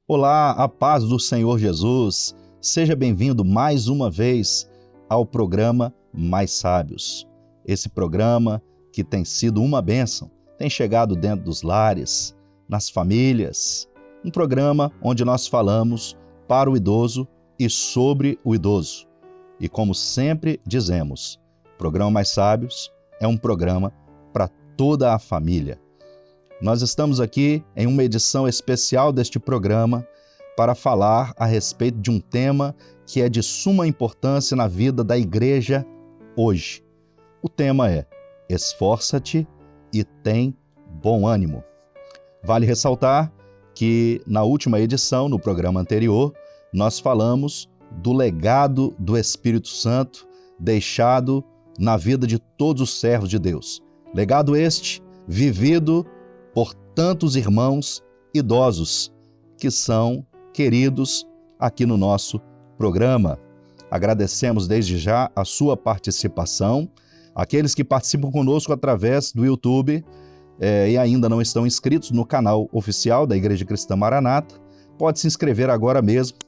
Olá, a paz do Senhor Jesus. Seja bem-vindo mais uma vez ao programa Mais Sábios. Esse programa que tem sido uma bênção, tem chegado dentro dos lares, nas famílias. Um programa onde nós falamos para o idoso e sobre o idoso. E como sempre dizemos, o programa Mais Sábios é um programa para toda a família. Nós estamos aqui em uma edição especial deste programa para falar a respeito de um tema que é de suma importância na vida da igreja hoje. O tema é Esforça-te e tem bom ânimo. Vale ressaltar que na última edição, no programa anterior, nós falamos do legado do Espírito Santo deixado na vida de todos os servos de Deus. Legado este vivido por tantos irmãos idosos que são queridos aqui no nosso programa. Agradecemos desde já a sua participação, aqueles que participam conosco através do YouTube e ainda não estão inscritos no canal oficial da Igreja Cristã Maranata, pode se inscrever agora mesmo,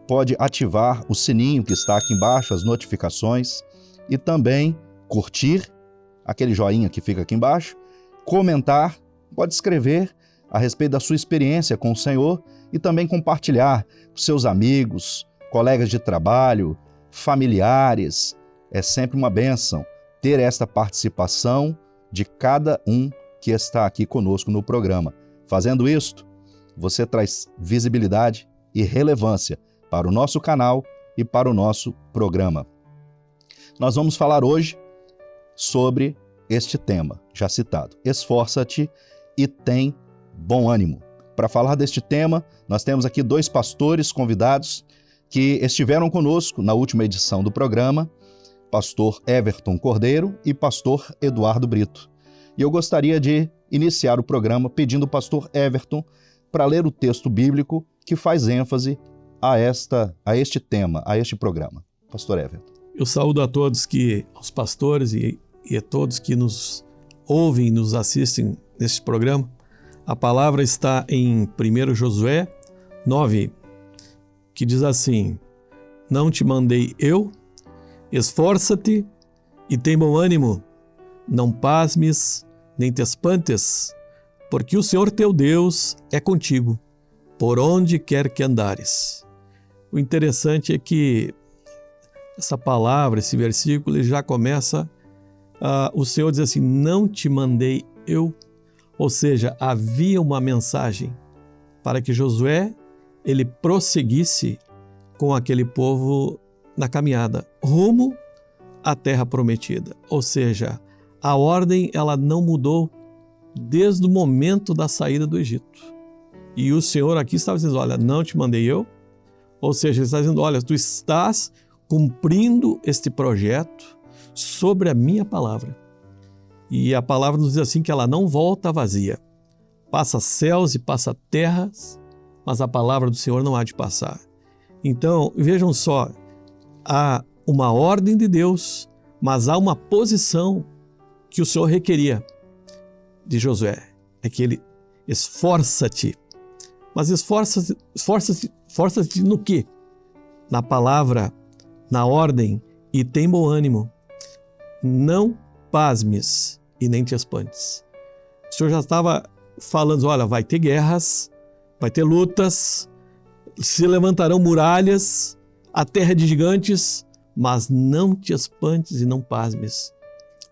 pode ativar o sininho que está aqui embaixo, as notificações, e também curtir, aquele joinha que fica aqui embaixo, comentar, pode escrever a respeito da sua experiência com o Senhor e também compartilhar com seus amigos, colegas de trabalho, familiares. É sempre uma bênção ter esta participação de cada um que está aqui conosco no programa. Fazendo isto, você traz visibilidade e relevância para o nosso canal e para o nosso programa. Nós vamos falar hoje sobre este tema, já citado. Esforça-te e tem bom ânimo. Para falar deste tema, nós temos aqui dois pastores convidados que estiveram conosco na última edição do programa, pastor Everton Cordeiro e pastor Eduardo Brito. E eu gostaria de iniciar o programa pedindo ao pastor Everton para ler o texto bíblico que faz ênfase a este tema, a este programa. Pastor Everton. Eu saúdo a todos aos pastores e a todos que nos ouvem e nos assistem neste programa. A palavra está em 1 Josué 9, que diz assim: Não te mandei eu? Esforça-te e tem bom ânimo, não pasmes nem te espantes, porque o Senhor teu Deus é contigo, por onde quer que andares. O interessante é que essa palavra, esse versículo, ele já começa, o Senhor diz assim, não te mandei eu. Ou seja, havia uma mensagem para que Josué ele prosseguisse com aquele povo na caminhada, rumo à terra prometida. Ou seja, a ordem ela não mudou desde o momento da saída do Egito. E o Senhor aqui estava dizendo, olha, não te mandei eu. Ou seja, ele está dizendo, olha, tu estás cumprindo este projeto sobre a minha palavra. E a palavra nos diz assim que ela não volta vazia. Passa céus e passa terras, mas a palavra do Senhor não há de passar. Então, vejam só, há uma ordem de Deus, mas há uma posição que o Senhor requeria de Josué. É que ele esforça-te. Mas esforça-te no quê? Na palavra, na ordem, e tem bom ânimo. Não pasmes e nem te espantes. O Senhor já estava falando, olha, vai ter guerras, vai ter lutas, se levantarão muralhas, a terra é de gigantes, mas não te espantes e não pasmes.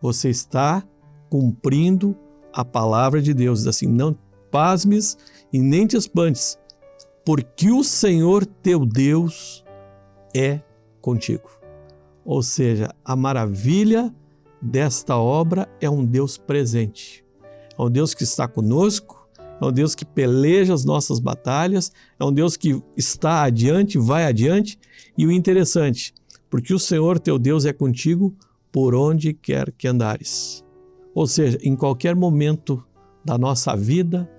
Você está cumprindo a palavra de Deus. Diz assim, não pasmes e nem te espantes, porque o Senhor teu Deus é contigo. Ou seja, a maravilha desta obra é um Deus presente. É um Deus que está conosco, é um Deus que peleja as nossas batalhas, é um Deus que está adiante, vai adiante. E o interessante, porque o Senhor teu Deus é contigo por onde quer que andares. Ou seja, em qualquer momento da nossa vida,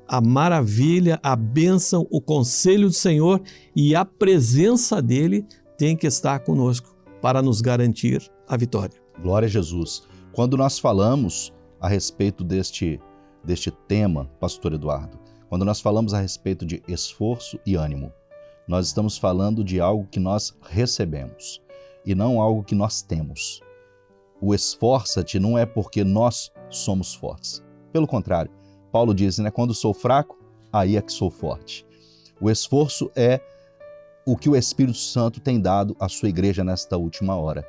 a maravilha, a bênção, o conselho do Senhor e a presença dele tem que estar conosco para nos garantir a vitória. Glória a Jesus. Quando nós falamos a respeito deste tema, pastor Eduardo, Quando nós falamos a respeito de esforço e ânimo, nós estamos falando de algo que nós recebemos e não algo que nós temos. O esforça-te não é porque nós somos fortes. Pelo contrário, Paulo diz, né, quando sou fraco, aí é que sou forte. O esforço é o que o Espírito Santo tem dado à sua igreja nesta última hora.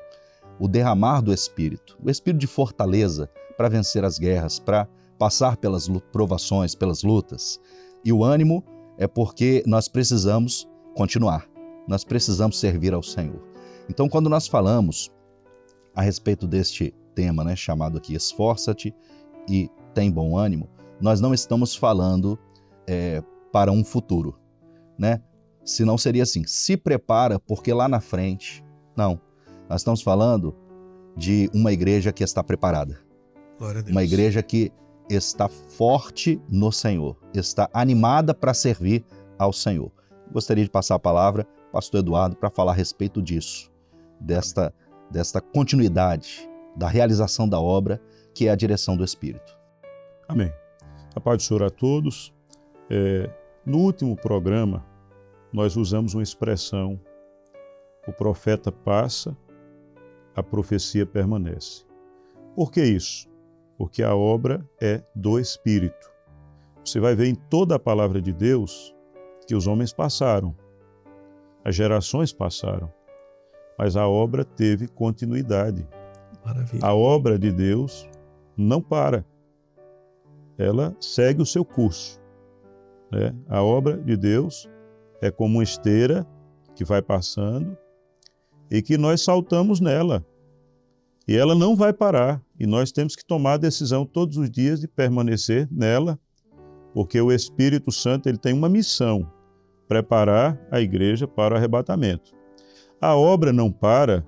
O derramar do Espírito, o Espírito de fortaleza para vencer as guerras, para passar pelas provações, pelas lutas. E o ânimo é porque nós precisamos continuar, nós precisamos servir ao Senhor. Então, quando nós falamos a respeito deste tema, né, chamado aqui esforça-te e tem bom ânimo, nós não estamos falando para um futuro, né? Senão seria assim, se prepara porque lá na frente... Não, nós estamos falando de uma igreja que está preparada. Glória a Deus. Uma igreja que está forte no Senhor, está animada para servir ao Senhor. Gostaria de passar a palavra ao pastor Eduardo para falar a respeito disso, desta continuidade, da realização da obra, que é a direção do Espírito. Amém. A paz do Senhor a todos. No último programa, nós usamos uma expressão: o profeta passa, a profecia permanece. Por que isso? Porque a obra é do Espírito. Você vai ver em toda a palavra de Deus que os homens passaram, as gerações passaram, mas a obra teve continuidade. Maravilha. A obra de Deus não para, ela segue o seu curso, né? A obra de Deus é como uma esteira que vai passando e que nós saltamos nela. E ela não vai parar. E nós temos que tomar a decisão todos os dias de permanecer nela, porque o Espírito Santo ele tem uma missão: preparar a igreja para o arrebatamento. A obra não para,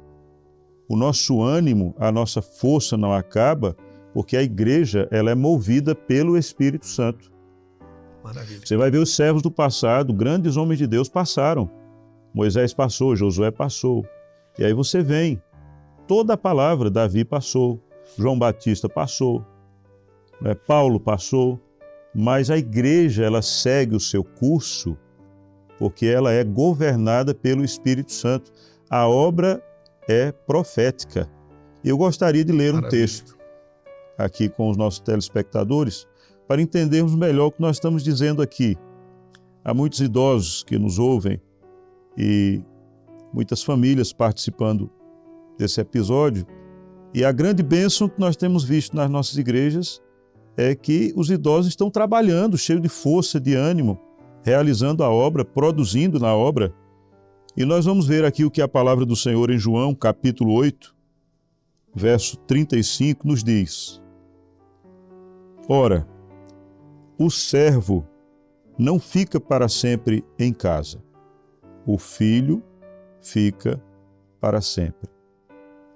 o nosso ânimo, a nossa força não acaba, porque a igreja ela é movida pelo Espírito Santo. Maravilha. Você vai ver os servos do passado, grandes homens de Deus passaram. Moisés passou, Josué passou. E aí você vem, toda a palavra, Davi passou, João Batista passou, né? Paulo passou, mas a igreja ela segue o seu curso porque ela é governada pelo Espírito Santo. A obra é profética. Eu gostaria de ler um texto aqui com os nossos telespectadores para entendermos melhor o que nós estamos dizendo aqui. Há muitos idosos que nos ouvem e muitas famílias participando desse episódio. E a grande bênção que nós temos visto nas nossas igrejas é que os idosos estão trabalhando, cheios de força, de ânimo, realizando a obra, produzindo na obra. E nós vamos ver aqui o que a palavra do Senhor em João, capítulo 8, verso 35, nos diz: Ora, o servo não fica para sempre em casa, o filho fica para sempre.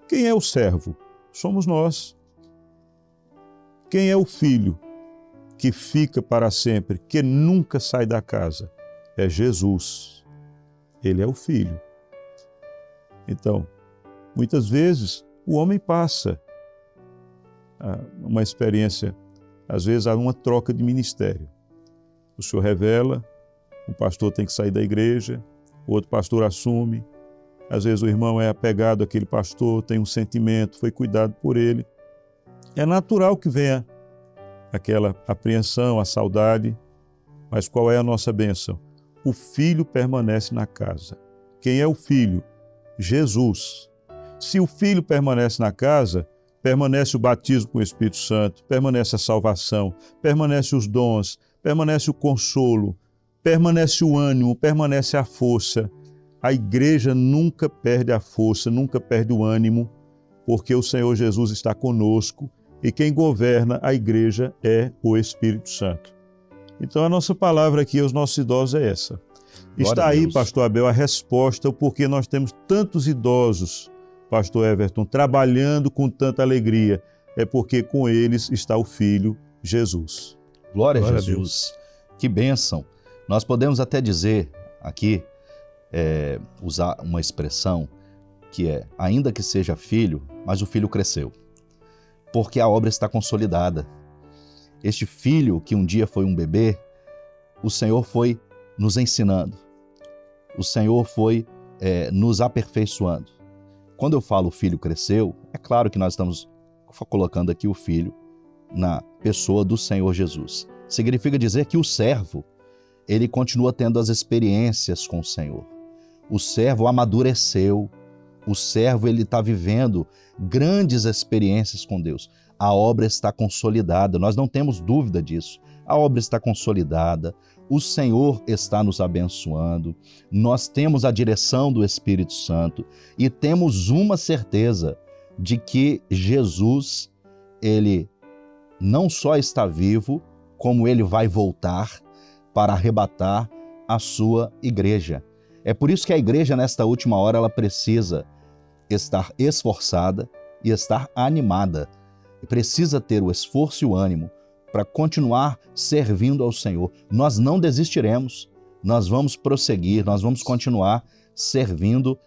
Quem é o servo? Somos nós. Quem é o filho que fica para sempre, que nunca sai da casa? É Jesus. Ele é o filho. Então, muitas vezes o homem passa uma experiência, às vezes há uma troca de ministério. O Senhor revela, o pastor tem que sair da igreja, o outro pastor assume. Às vezes o irmão é apegado àquele pastor, tem um sentimento, foi cuidado por ele. É natural que venha aquela apreensão, a saudade, mas qual é a nossa bênção? O filho permanece na casa. Quem é o filho? Jesus. Se o filho permanece na casa, permanece o batismo com o Espírito Santo, permanece a salvação, permanece os dons, permanece o consolo, permanece o ânimo, permanece a força. A igreja nunca perde a força, nunca perde o ânimo, porque o Senhor Jesus está conosco e quem governa a igreja é o Espírito Santo. Então a nossa palavra aqui aos nossos idosos é essa. Está aí, pastor Abel, a resposta, o porquê nós temos tantos idosos, pastor Everton, trabalhando com tanta alegria. É porque com eles está o Filho Jesus. Glória a Jesus. Que bênção. Nós podemos até dizer aqui, usar uma expressão que é, ainda que seja filho, mas o filho cresceu. Porque a obra está consolidada. Este filho que um dia foi um bebê, o Senhor foi nos ensinando, o Senhor foi nos aperfeiçoando. Quando eu falo o filho cresceu, é claro que nós estamos colocando aqui o filho na pessoa do Senhor Jesus. Significa dizer que o servo, ele continua tendo as experiências com o Senhor. O servo amadureceu, o servo ele está vivendo grandes experiências com Deus. A obra está consolidada, nós não temos dúvida disso. A obra está consolidada, o Senhor está nos abençoando, nós temos a direção do Espírito Santo e temos uma certeza de que Jesus, ele não só está vivo, como ele vai voltar para arrebatar a sua igreja. É por isso que a igreja, nesta última hora, ela precisa estar esforçada e estar animada. Precisa ter o esforço e o ânimo para continuar servindo ao Senhor. Nós não desistiremos, nós vamos prosseguir, nós vamos continuar servindo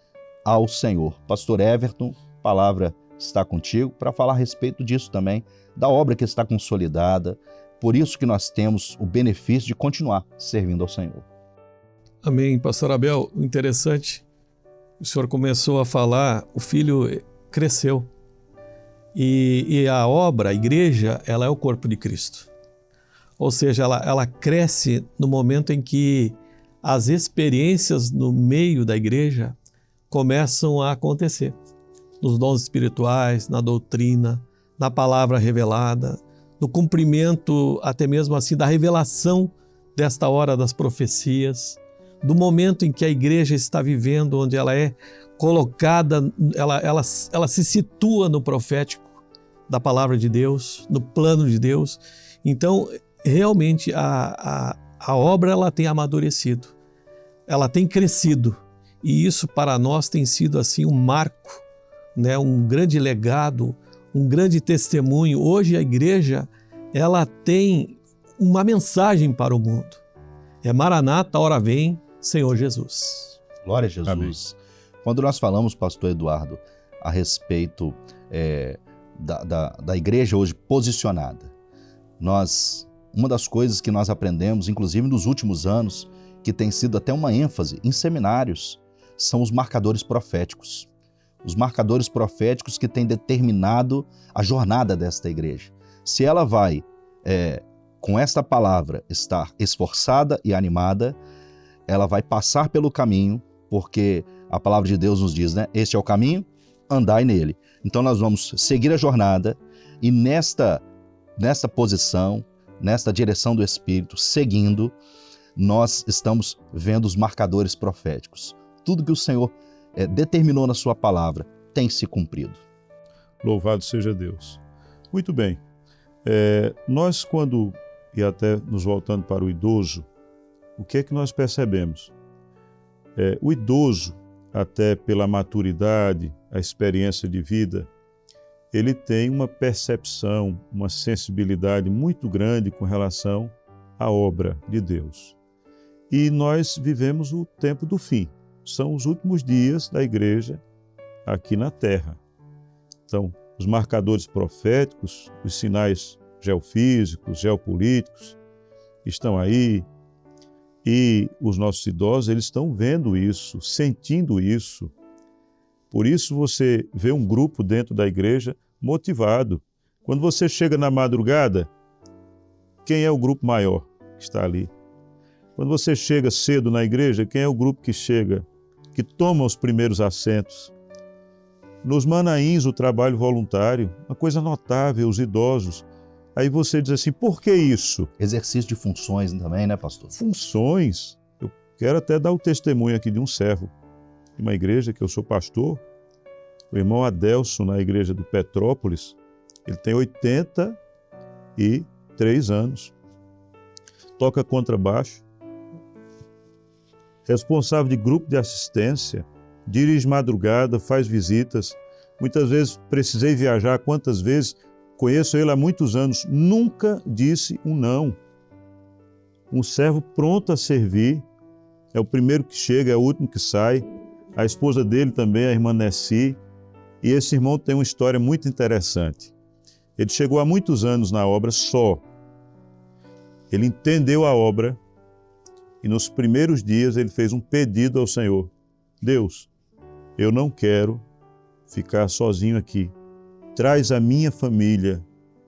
ao Senhor. Pastor Everton, a palavra está contigo para falar a respeito disso também, da obra que está consolidada. Por isso que nós temos o benefício de continuar servindo ao Senhor. Amém. Pastor Abel, interessante, o senhor começou a falar, o filho cresceu. E a obra, a igreja, ela é o corpo de Cristo. Ou seja, ela cresce no momento em que as experiências no meio da igreja começam a acontecer. Nos dons espirituais, na doutrina, na palavra revelada, no cumprimento até mesmo assim da revelação desta hora das profecias, do momento em que a igreja está vivendo, onde ela é colocada, ela se situa no profético da palavra de Deus, no plano de Deus. Então, realmente, a obra ela tem amadurecido, ela tem crescido, e isso para nós tem sido assim um marco, né? Um grande legado, um grande testemunho. Hoje a igreja ela tem uma mensagem para o mundo. É Maranata, hora vem, Senhor Jesus. Glória a Jesus. Amém. Quando nós falamos, pastor Eduardo, a respeito da igreja hoje posicionada, uma das coisas que nós aprendemos, inclusive nos últimos anos, que tem sido até uma ênfase em seminários, são os marcadores proféticos. Os marcadores proféticos que têm determinado a jornada desta igreja. Se ela vai, com esta palavra, estar esforçada e animada, ela vai passar pelo caminho, porque a palavra de Deus nos diz, né? Este é o caminho, andai nele. Então nós vamos seguir a jornada e nesta posição, nesta direção do Espírito, seguindo, nós estamos vendo os marcadores proféticos. Tudo que o Senhor determinou na sua palavra tem se cumprido. Louvado seja Deus. Muito bem. Nós e até nos voltando para o idoso, o que é que nós percebemos? O idoso, até pela maturidade, a experiência de vida, ele tem uma percepção, uma sensibilidade muito grande com relação à obra de Deus. E nós vivemos o tempo do fim. São os últimos dias da igreja aqui na terra. Então, os marcadores proféticos, os sinais geofísicos, geopolíticos estão aí, e os nossos idosos, eles estão vendo isso, sentindo isso. Por isso você vê um grupo dentro da igreja motivado. Quando você chega na madrugada, quem é o grupo maior que está ali? Quando você chega cedo na igreja, quem é o grupo que chega, que toma os primeiros assentos? Nos Manaíns, o trabalho voluntário, uma coisa notável, os idosos. Aí você diz assim, por que isso? Exercício de funções também, né, pastor? Funções. Eu quero até dar o testemunho aqui de um servo de uma igreja que eu sou pastor, o irmão Adelson, na igreja do Petrópolis. Ele tem 83 anos, toca contrabaixo, responsável de grupo de assistência, dirige madrugada, faz visitas. Muitas vezes precisei viajar, quantas vezes? Conheço ele há muitos anos, nunca disse um não. Um servo pronto a servir, é o primeiro que chega, é o último que sai. A esposa dele também, a irmã Nessi. E esse irmão tem uma história muito interessante. Ele chegou há muitos anos na obra só. Ele entendeu a obra, E nos primeiros dias ele fez um pedido ao Senhor. Deus, eu não quero ficar sozinho aqui. Traz a minha família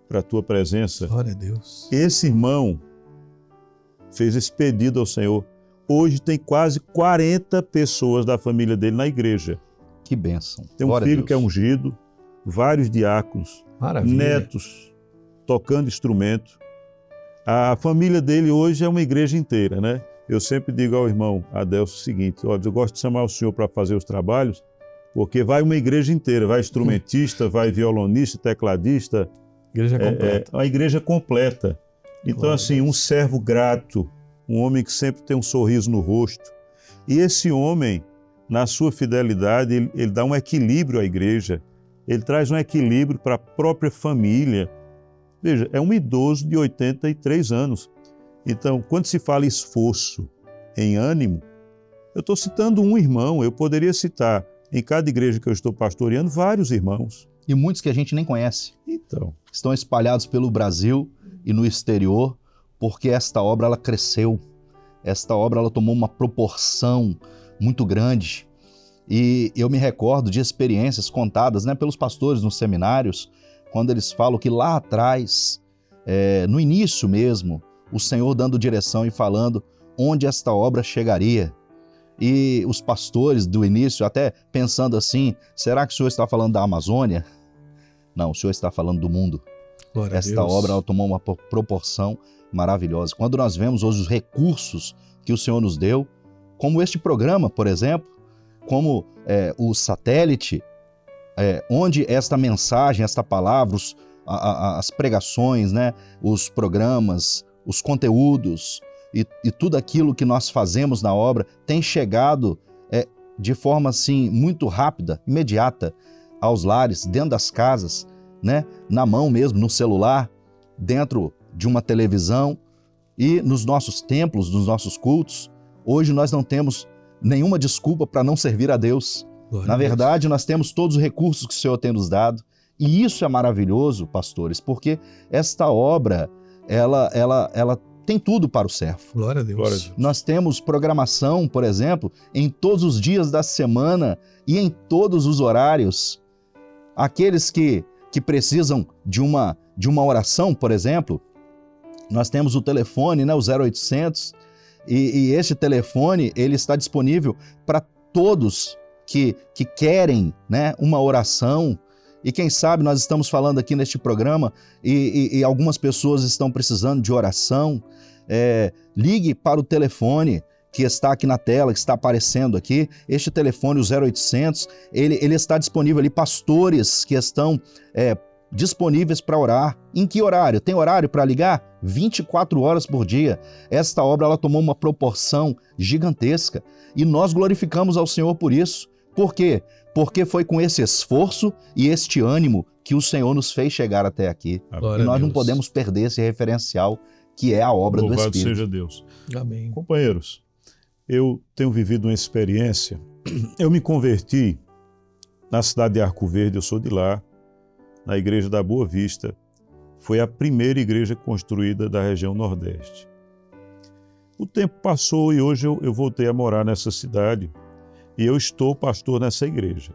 para a tua presença. Glória a Deus. Esse irmão fez esse pedido ao Senhor. Hoje tem quase 40 pessoas da família dele na igreja. Que bênção. Tem um filho que é ungido, vários diáconos, Maravilha. netos tocando instrumento. A família dele hoje é uma igreja inteira, né? Eu sempre digo ao irmão Adelso o seguinte, olha, eu gosto de chamar o senhor para fazer os trabalhos, porque vai uma igreja inteira, vai instrumentista, vai violonista, tecladista. Igreja completa. A igreja completa. Então, Glória assim, um servo grato, um homem que sempre tem um sorriso no rosto. E esse homem, na sua fidelidade, ele dá um equilíbrio à igreja, ele traz um equilíbrio para a própria família. Veja, é um idoso de 83 anos. Então, quando se fala esforço em ânimo, eu estou citando um irmão, eu poderia citar em cada igreja que eu estou pastoreando vários irmãos. E muitos que a gente nem conhece. Então, Estão espalhados pelo Brasil e no exterior, porque esta obra ela cresceu. Esta obra ela tomou uma proporção muito grande. E eu me recordo de experiências contadas, né, pelos pastores nos seminários, quando eles falam que lá atrás, no início mesmo, o Senhor dando direção e falando onde esta obra chegaria. E os pastores do início até pensando assim, será que o Senhor está falando da Amazônia? Não, o Senhor está falando do mundo. Glória a Esta Deus. obra ela tomou uma proporção maravilhosa. Quando nós vemos hoje os recursos que o Senhor nos deu, como este programa, por exemplo, como o satélite, onde esta mensagem, esta palavra, as pregações, né, os programas, os conteúdos e tudo aquilo que nós fazemos na obra tem chegado de forma assim muito rápida, imediata, aos lares, dentro das casas, né, na mão mesmo, no celular, dentro de uma televisão e nos nossos templos, nos nossos cultos. Hoje nós não temos nenhuma desculpa para não servir a Deus. Glória Na a Deus. verdade, nós temos todos os recursos que o Senhor tem nos dado. E isso é maravilhoso, pastores, porque esta obra, ela tem tudo para o servo. Glória a Deus. glória a Deus. Nós temos programação, por exemplo, em todos os dias da semana e em todos os horários. Aqueles que precisam de uma oração, por exemplo, nós temos o telefone, né, o 0800, e este telefone ele está disponível para todos que querem, né, uma oração. E quem sabe nós estamos falando aqui neste programa e algumas pessoas estão precisando de oração. Ligue para o telefone que está aqui na tela, que está aparecendo aqui. Este telefone, o 0800, ele está disponível ali, pastores que estão disponíveis para orar. Em que horário? Tem horário para ligar? 24 horas por dia. Esta obra ela tomou uma proporção gigantesca e nós glorificamos ao Senhor por isso. Por quê? Porque foi com esse esforço e este ânimo que o Senhor nos fez chegar até aqui. Glória E nós a não Deus. podemos perder esse referencial que é a obra do Louvado Espírito. seja Deus. Amém. Companheiros, eu tenho vivido uma experiência. Eu me converti na cidade de Arco Verde, eu sou de lá, na igreja da Boa Vista. Foi a primeira igreja construída da região Nordeste. O tempo passou e hoje eu voltei a morar nessa cidade e eu estou pastor nessa igreja.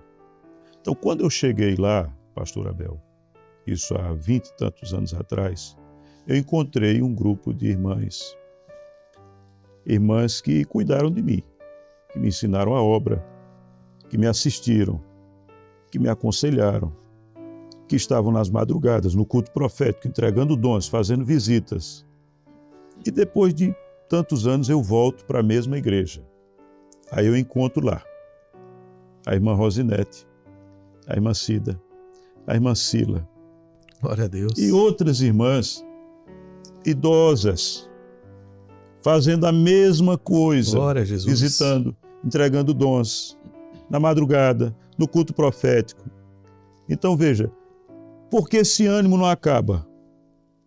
Então, quando eu cheguei lá, pastor Abel, isso há 20 e tantos anos atrás, eu encontrei um grupo de irmãs que cuidaram de mim, que me ensinaram a obra, que me assistiram, que me aconselharam, que estavam nas madrugadas, no culto profético, entregando dons, fazendo visitas. E depois de tantos anos eu volto para a mesma igreja. Aí eu encontro lá a irmã Rosinete, a irmã Cida, a irmã Sila Glória a Deus. e outras irmãs idosas, fazendo a mesma coisa, Glória a Jesus. visitando, entregando dons, na madrugada, no culto profético. Então veja, por que esse ânimo não acaba?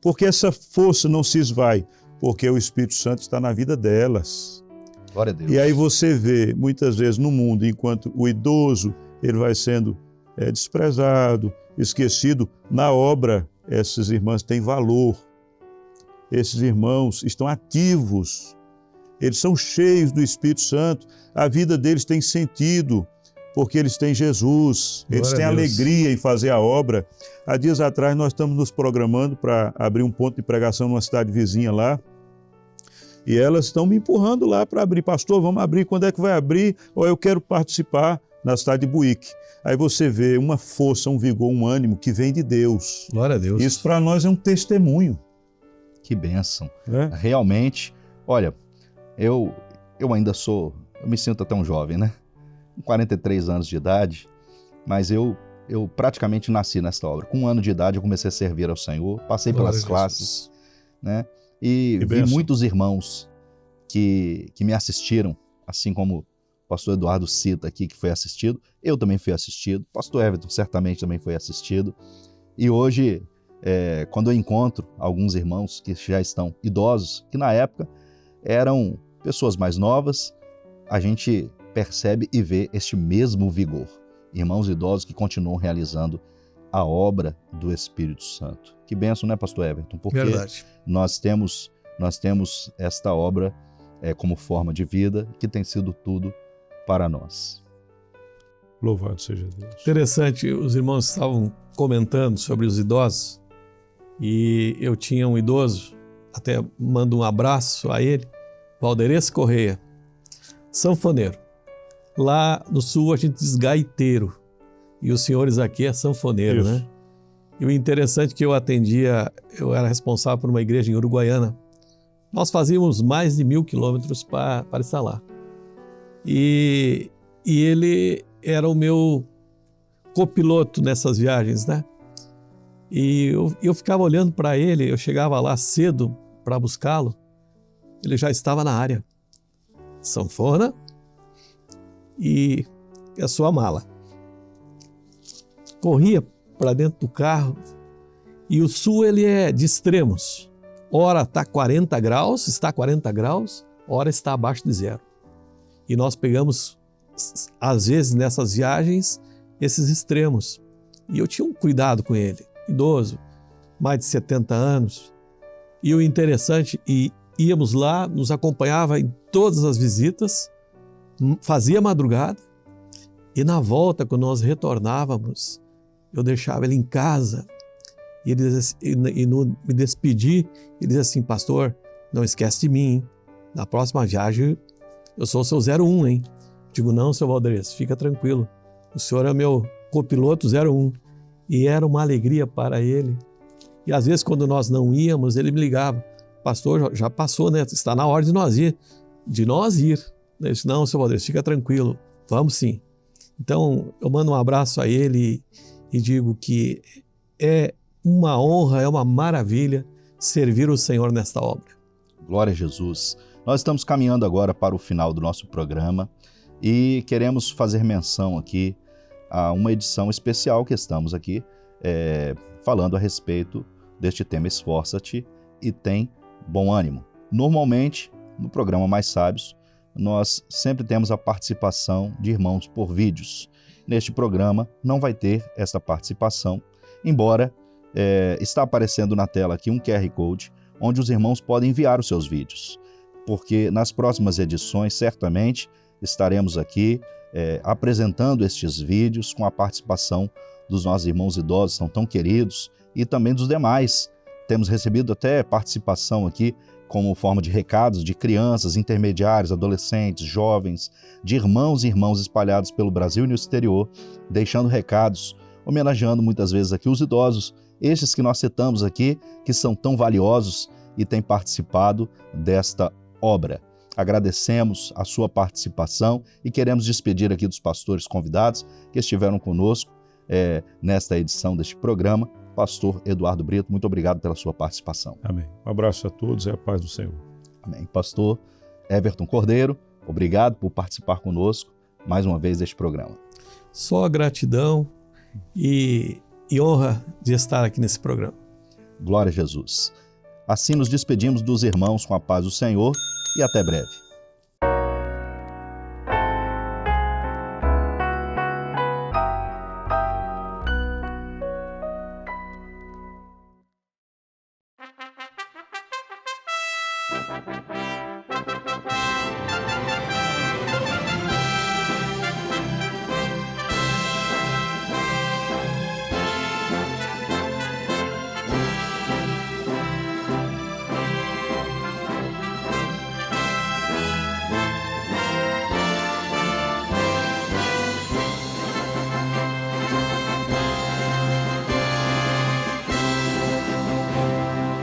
Por que essa força não se esvai? Porque o Espírito Santo está na vida delas. Glória a Deus. E aí você vê, muitas vezes no mundo, enquanto o idoso ele vai sendo desprezado, esquecido, na obra essas irmãs têm valor. Esses irmãos estão ativos. eles são cheios do Espírito Santo, a vida deles tem sentido, porque eles têm Jesus, eles têm alegria em fazer a obra. Há dias atrás nós estamos nos programando para abrir um ponto de pregação numa cidade vizinha lá, e elas estão me empurrando lá para abrir. Pastor, vamos abrir, quando é que vai abrir? Ou eu quero participar na cidade de Buíque. Aí você vê uma força, um vigor, um ânimo que vem de Deus. Glória a Deus. Isso para nós é um testemunho. Que bênção. Realmente, olha, eu ainda eu me sinto até um jovem, né? Com 43 anos de idade, mas eu praticamente nasci nesta obra. Com 1 ano de idade eu comecei a servir ao Senhor, passei pelas classes, né? E vi muitos irmãos que me assistiram, assim como o pastor Eduardo cita aqui, que foi assistido. Eu também fui assistido, o pastor Everton certamente também foi assistido. E hoje, quando eu encontro alguns irmãos que já estão idosos, que na época eram pessoas mais novas, a gente percebe e vê este mesmo vigor. Irmãos idosos que continuam realizando a obra do Espírito Santo. Que bênção, né, pastor Everton? Porque verdade. Nós temos esta obra como forma de vida que tem sido tudo para nós. Louvado seja Deus. Interessante, os irmãos estavam comentando sobre os idosos e eu tinha um idoso, até mando um abraço a ele, Valderez Correia, sanfoneiro. Lá no sul a gente diz gaiteiro e os senhores aqui é sanfoneiro, Isso. né? E o interessante é que eu era responsável por uma igreja em Uruguaiana. Nós fazíamos mais de 1.000 quilômetros para estar lá. E ele era o meu copiloto nessas viagens, né? E eu ficava olhando para ele, eu chegava lá cedo para buscá-lo, ele já estava na área. Sanfona e a sua mala. Corria para dentro do carro, e o sul ele é de extremos. Ora está 40 graus, ora está abaixo de zero. E nós pegamos, às vezes nessas viagens, esses extremos. E eu tinha um cuidado com ele, idoso, mais de 70 anos. E o interessante, íamos lá, nos acompanhava em todas as visitas, fazia madrugada, e na volta, quando nós retornávamos, eu deixava ele em casa e me despedi e dizia assim: pastor, não esquece de mim, hein? Na próxima viagem eu sou o seu 01, hein? Digo: não, seu Valderez, fica tranquilo, o senhor é meu copiloto 01. E era uma alegria para ele. E às vezes quando nós não íamos, ele me ligava: pastor, já passou, né? Está na hora de nós ir. Eu disse: não, seu Valderez, fica tranquilo, vamos sim. Então eu mando um abraço a ele e digo que é uma honra, é uma maravilha servir o Senhor nesta obra. Glória a Jesus. Nós estamos caminhando agora para o final do nosso programa e queremos fazer menção aqui a uma edição especial que estamos aqui falando a respeito deste tema Esforça-te e tem bom ânimo. Normalmente, no programa Mais Sábios, nós sempre temos a participação de irmãos por vídeos. Neste programa não vai ter essa participação, embora está aparecendo na tela aqui um QR Code onde os irmãos podem enviar os seus vídeos, porque nas próximas edições certamente estaremos aqui apresentando estes vídeos com a participação dos nossos irmãos idosos, são tão queridos, e também dos demais. Temos recebido até participação aqui como forma de recados de crianças, intermediários, adolescentes, jovens, de irmãos e irmãs espalhados pelo Brasil e no exterior, deixando recados, homenageando muitas vezes aqui os idosos, estes que nós citamos aqui, que são tão valiosos e têm participado desta obra. Agradecemos a sua participação e queremos despedir aqui dos pastores convidados que estiveram conosco nesta edição deste programa. Pastor Eduardo Brito, muito obrigado pela sua participação. Amém. Um abraço a todos e a paz do Senhor. Amém. Pastor Everton Cordeiro, obrigado por participar conosco mais uma vez deste programa. Só gratidão e honra de estar aqui nesse programa. Glória a Jesus. Assim nos despedimos dos irmãos com a paz do Senhor e até breve.